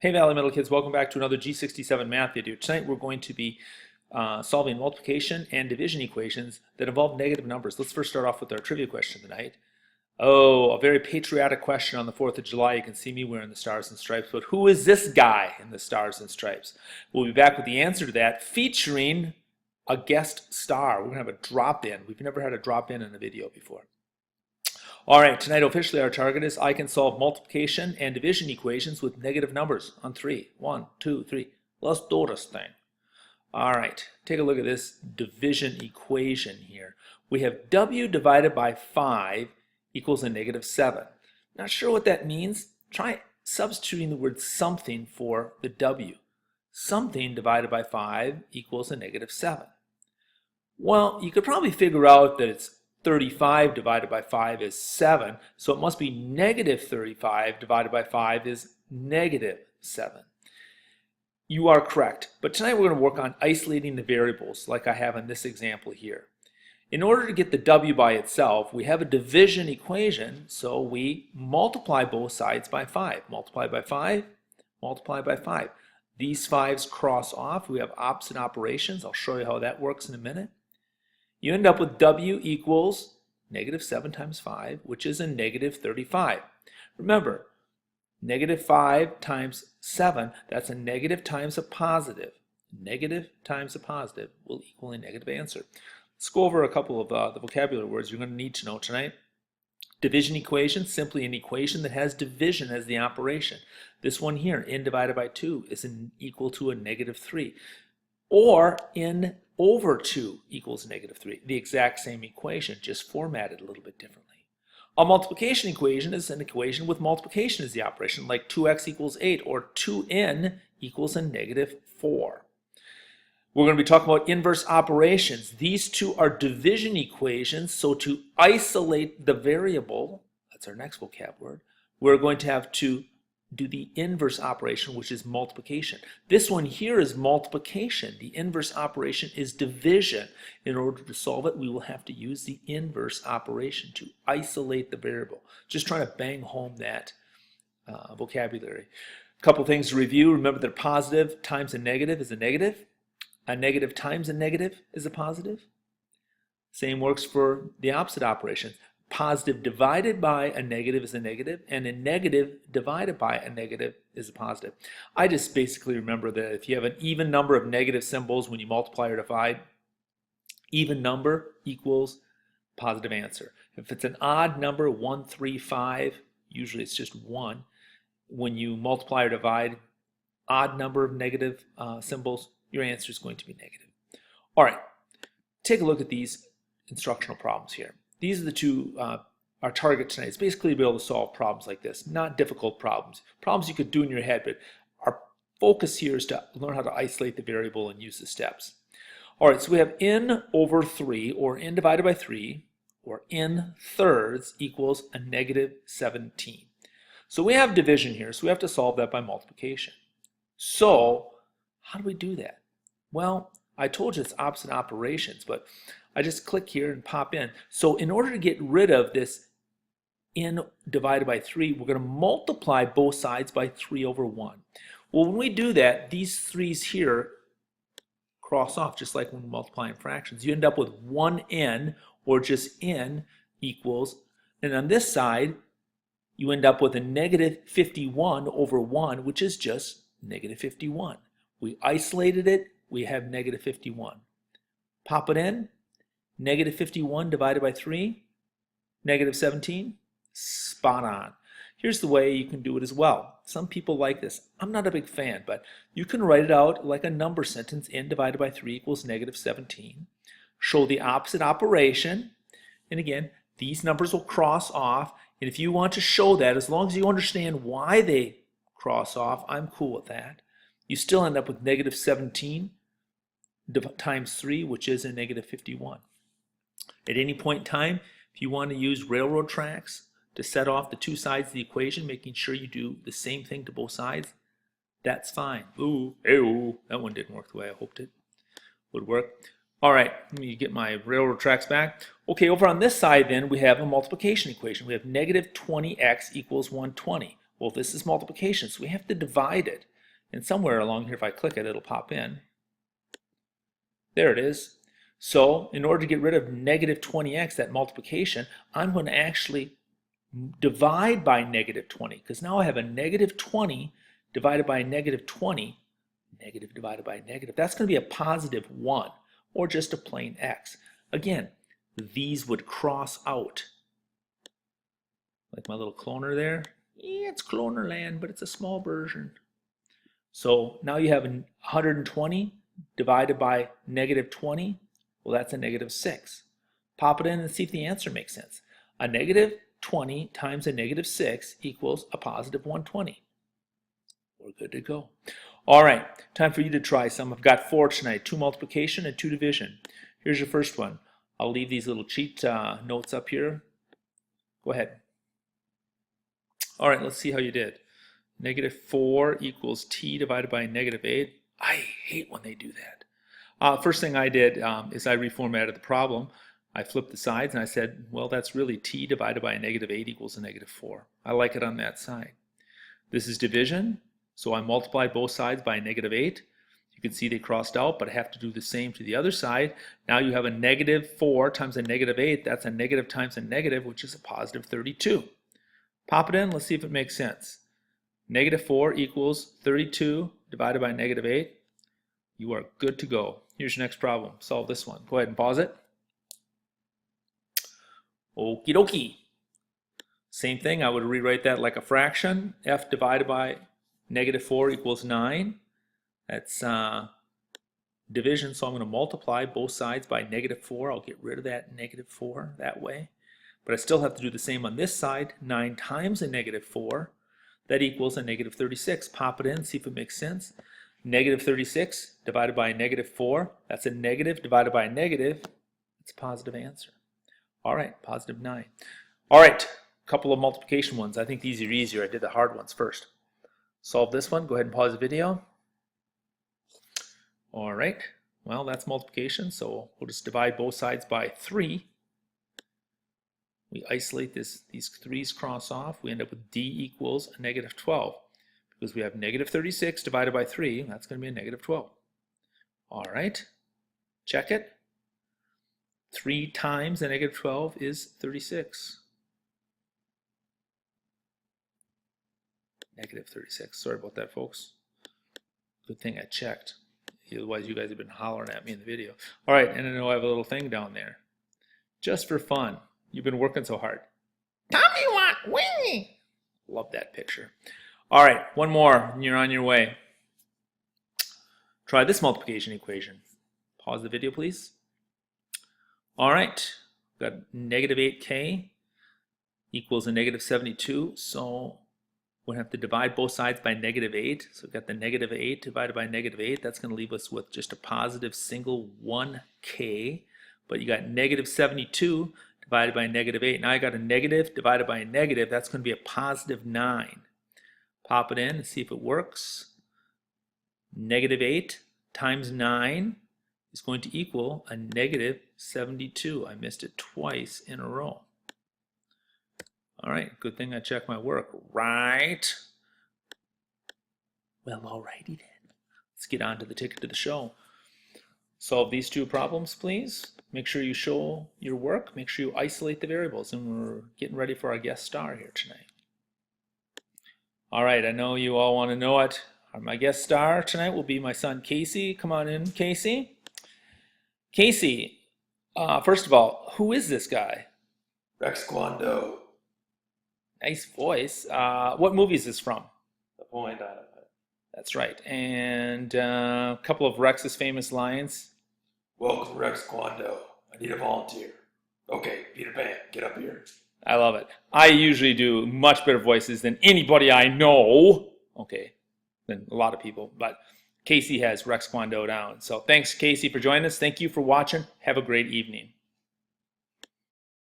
Hey Valley Middle kids, welcome back to another G67 math video. Tonight we're going to be solving multiplication and division equations that involve negative numbers. Let's first start off with our trivia question tonight. Oh, a very patriotic question on the 4th of July. You can see me wearing the stars and stripes, but who is this guy in the stars and stripes? We'll be back with the answer to that featuring a guest star. We're going to have a drop-in. We've never had a drop-in in a video before. All right, tonight officially our target is I can solve multiplication and division equations with negative numbers on 3. 1, 2, 3. Let's do this thing. All right, take a look at this division equation here. We have w divided by 5 equals a negative 7. Not sure what that means. Try substituting the word something for the w. Something divided by 5 equals a negative 7. Well, you could probably figure out that it's 35 divided by 5 is 7, so it must be negative 35 divided by 5 is negative 7. You are correct, but tonight we're going to work on isolating the variables like I have in this example here. In order to get the w by itself, we have a division equation, so we multiply both sides by 5. Multiply by 5, multiply by 5. These 5's cross off. We have opposite operations. I'll show you how that works in a minute. You end up with w equals negative 7 times 5, which is a negative 35. Remember, negative 5 times 7, that's a negative times a positive. Negative times a positive will equal a negative answer. Let's go over a couple of the vocabulary words you're going to need to know tonight. Division equation, simply an equation that has division as the operation. This one here, n divided by 2, is equal to a negative 3. Or n over 2 equals negative 3. The exact same equation, just formatted a little bit differently. A multiplication equation is an equation with multiplication as the operation, like 2x equals 8 or 2n equals a negative 4. We're going to be talking about inverse operations. These two are division equations, so to isolate the variable, that's our next vocab word, we're going to have to do the inverse operation, which is multiplication. This one here is multiplication. The inverse operation is division. In order to solve it, we will have to use the inverse operation to isolate the variable. Just trying to bang home that vocabulary. A couple things to review. Remember that a positive times a negative is a negative. A negative times a negative is a positive. Same works for the opposite operation. Positive divided by a negative is a negative, and a negative divided by a negative is a positive. I just basically remember that if you have an even number of negative symbols when you multiply or divide, even number equals positive answer. If it's an odd number, 1, 3, 5, usually it's just 1. When you multiply or divide odd number of negative symbols, your answer is going to be negative. All right, take a look at these instructional problems here. These are the two, our target tonight. It's basically to be able to solve problems like this, not difficult problems. Problems you could do in your head, but our focus here is to learn how to isolate the variable and use the steps. All right, so we have n over 3, or n divided by 3, or n thirds equals a negative 17. So we have division here, so we have to solve that by multiplication. So how do we do that? Well, I told you it's opposite operations, but I just click here and pop in. So in order to get rid of this n divided by 3, we're going to multiply both sides by 3 over 1. Well, when we do that, these 3's here cross off, just like when we're multiplying fractions. You end up with 1n, or just n equals, and on this side, you end up with a negative 51 over 1, which is just negative 51. We isolated it, we have negative 51. Pop it in. Negative 51 divided by 3, negative 17, spot on. Here's the way you can do it as well. Some people like this. I'm not a big fan, but you can write it out like a number sentence. N divided by 3 equals negative 17. Show the opposite operation. And again, these numbers will cross off. And if you want to show that, as long as you understand why they cross off, I'm cool with that. You still end up with negative 17 times 3, which is a negative 51. At any point in time, if you want to use railroad tracks to set off the two sides of the equation, making sure you do the same thing to both sides, that's fine. Ooh, ew, that one didn't work the way I hoped it would work. All right, let me get my railroad tracks back. Okay, over on this side then, we have a multiplication equation. We have negative 20x equals 120. Well, this is multiplication, so we have to divide it. And somewhere along here, if I click it, it'll pop in. There it is. So in order to get rid of negative 20x, that multiplication, I'm going to actually divide by negative 20, because now I have a negative 20 divided by a negative 20, negative divided by negative. That's going to be a positive 1, or just a plain x. Again, these would cross out. Like my little cloner there. Yeah, it's cloner land, but it's a small version. So now you have 120 divided by negative 20. Well, that's a negative 6. Pop it in and see if the answer makes sense. A negative 20 times a negative 6 equals a positive 120. We're good to go. All right, time for you to try some. I've got 4 tonight, 2 multiplication and 2 division. Here's your first one. I'll leave these little cheat notes up here. Go ahead. All right, let's see how you did. Negative 4 equals t divided by negative 8. I hate when they do that. First thing I did is I reformatted the problem. I flipped the sides and I said, well, that's really t divided by a negative 8 equals a negative 4. I like it on that side. This is division, so I multiplied both sides by a negative 8. You can see they crossed out, but I have to do the same to the other side. Now you have a negative 4 times a negative 8. That's a negative times a negative, which is a positive 32. Pop it in, let's see if it makes sense. Negative 4 equals 32 divided by negative 8. You are good to go. Here's your next problem. Solve this one. Go ahead and pause it. Okie dokie. Same thing, I would rewrite that like a fraction. F divided by negative 4 equals 9. That's division, so I'm going to multiply both sides by negative 4. I'll get rid of that negative 4 that way. But I still have to do the same on this side. 9 times a negative 4. That equals a negative 36. Pop it in, see if it makes sense. Negative 36 divided by a negative 4. That's a negative divided by a negative. It's a positive answer. All right, positive 9. All right, a couple of multiplication ones. I think these are easier. I did the hard ones first. Solve this one. Go ahead and pause the video. All right, well, that's multiplication, so we'll just divide both sides by 3. We isolate this, these 3's cross off. We end up with d equals a negative 12. Because we have negative 36 divided by 3, that's going to be a negative 12. All right, check it. 3 times a negative 12 is 36. Negative 36. Sorry about that, folks. Good thing I checked. Otherwise, you guys have been hollering at me in the video. All right, and I know I have a little thing down there. Just for fun. You've been working so hard. Tommy want wingy. Love that picture. All right, one more, and you're on your way. Try this multiplication equation. Pause the video, please. All right, got negative 8k equals a negative 72, so we'll have to divide both sides by negative 8. So we've got the negative 8 divided by negative 8. That's going to leave us with just a positive single 1k. But you got negative 72 divided by negative 8. Now I got a negative divided by a negative. That's going to be a positive 9. Pop it in and see if it works. Negative 8 times 9 is going to equal a negative 72. I missed it twice in a row. All right, good thing I checked my work, right? Well, alrighty then. Let's get on to the ticket to the show. Solve these 2 problems, please. Make sure you show your work. Make sure you isolate the variables. And we're getting ready for our guest star here tonight. All right, I know you all want to know it. My guest star tonight will be my son, Casey. Come on in, Casey. Casey, first of all, who is this guy? Rex Kwando. Nice voice. What movie is this from? The point out of it. That's right. And a couple of Rex's famous lines. Welcome, Rex Kwando. I need a volunteer. Okay, Peter Pan, get up here. I love it. I usually do much better voices than anybody I know. Okay, than a lot of people. But Casey has Rex Kwando down. So thanks, Casey, for joining us. Thank you for watching. Have a great evening.